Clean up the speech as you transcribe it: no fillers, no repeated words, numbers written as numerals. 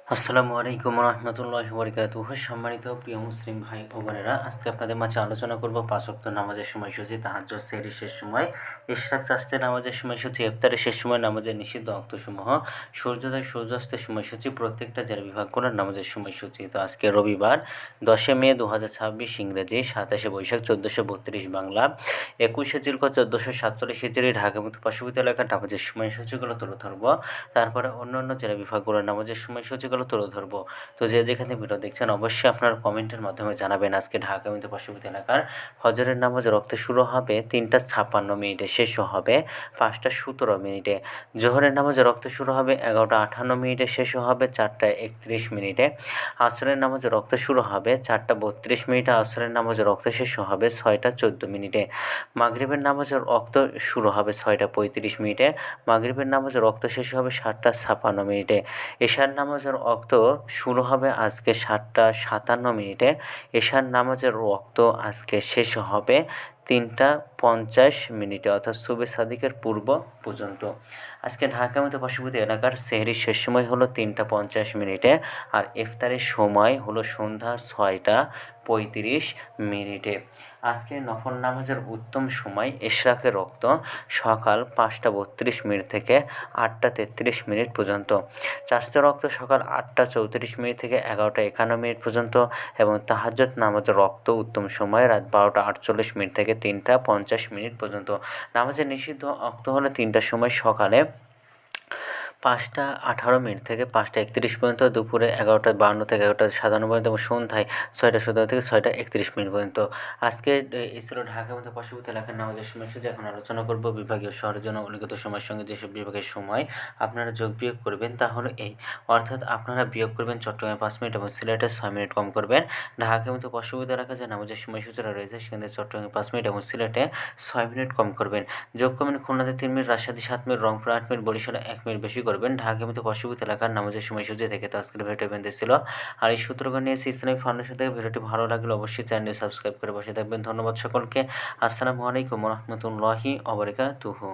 আসসালামু আলাইকুম রহমতুল্লাহি ওয়া বারাকাতুহু। সম্মানিত প্রিয় মুসলিম ভাই ও বোনেরা, আজকে আপনাদের মাঝে আলোচনা করব পাঁচ ওয়াক্ত নামাজের সময়সূচি, তাহাজ্জুদ, সেহরির শেষ সময়, ইশরাক চাস্তে নামাজের সময়সূচি, ইফতারের শেষ সময়, নামাজের নিষিদ্ধ অক্তসমূহ, সূর্যোদয় সূর্যাস্তের সময়সূচি, প্রত্যেকটা জেলা বিভাগ করে নামাজের সময়সূচি। তো আজকে রবিবার 10 মে 2026 ইংরেজি, 27 বৈশাখ 1432 বাংলা, 21 জিলকদ 1447 হিজরি, ঢাকা মতো পার্শ্ববর্তী এলাকার নামাজের সময়সূচিগুলো তুলে ধরবো। তারপরে অন্যান্য জেলা বিভাগগুলোর নামাজের সময়সূচিগুলো তুলে ধরবো। তো যে যেখানে ভিডিও দেখছেন অবশ্যই আপনারা কমেন্টের মাধ্যমে জানাবেন। আজকে ঢাকা মতো পার্শ্ববর্তী এলাকার ফজরের নামাজ রক্তে শুরু হবে 3টা 56 শেষও হবে 5টা 17 জোহরের নামাজ রক্ত শুরু হবে 11টা 58 শেষও হবে 4টা 31 আসরের নামাজ রক্ত শুরু হবে 4টা 32 আসরের নামাজ রক্ত শেষ হবে 6টা 14 মাগরিবের নামাজ রক্ত শুরু হবে 6টা 35 মাগরিবের নামাজ রক্ত শেষ হবে 7টা 56 এশার নামাজের ওয়াক্ত শুরু হবে আজকে 7টা 57 এশার নামাজের ওয়াক্ত আজকে শেষ হবে 3টা 50 অর্থাৎ সুবে সাদিকের পূর্ব পর্যন্ত। আজকে ঢাকা মতো পার্শ্ববর্তী এলাকার সেহরির শেষ সময় হলো 3টা 50 আর ইফতারের সময় হলো সন্ধ্যা 6টা 35। আজকে নফল নামাজের উত্তম সময় ইশরাকের ওয়াক্ত সকাল 5টা 32 থেকে 8টা 33 পর্যন্ত, চাস্তের রক্ত সকাল 8টা 34 থেকে 11টা 51 পর্যন্ত এবং তাহাজ্জুদ নামাজের রক্ত উত্তম সময় রাত 12টা 48 থেকে 3টা 50 পর্যন্ত। নামাজের নিষিদ্ধ রক্ত হলো 3টার সময় সকালে 5টা 18 থেকে 5টা 31 পর্যন্ত, দুপুরে 11টা 52 থেকে 11টা 57 পর্যন্ত এবং সন্ধ্যায় 6টা 17 থেকে 6টা 31 পর্যন্ত। আজকের এই ছিল ঢাকার মতো পার্শ্ববর্তী এলাকার নামাজের সময়সূচি। এখন আলোচনা করব বিভাগীয় শহরের জন্য উল্লিখিত সময়ের সঙ্গে যেসব বিভাগের সময় আপনারা যোগ বিয়োগ করবেন তা হলো এই, অর্থাৎ আপনারা বিয়োগ করবেন চট্টগ্রামে 5 এবং সিলেটে 6 কম করবেন। ঢাকার মতো পার্শ্ববর্তী এলাকা যে নামাজের সময়সূচিরা রয়েছে সেখানে চট্টগ্রামে 5 এবং সিলেটে 6 কম করবেন। যোগ করবেন খুলনাতে 3 রাজশাহী 7 রংপুর 8 বরিশালে 1 বেশি করবেন। ঢাকার মতো পার্শ্ববর্তী এলাকার নামাজের সময়সূচি থেকে তো আজকের ভিডিও বেঁধে ছিল। আর এই সূত্রগুলো নিয়েছি ইসলামিক ফাউন্ডেশন থেকে। ভিডিওটি ভালো লাগলে অবশ্যই চ্যানেলটি সাবস্ক্রাইব করে বসে থাকবেন। ধন্যবাদ সকলকে। আসসালামু আলাইকুম রহমতুল্লাহি ওয়া বারাকাতুহু।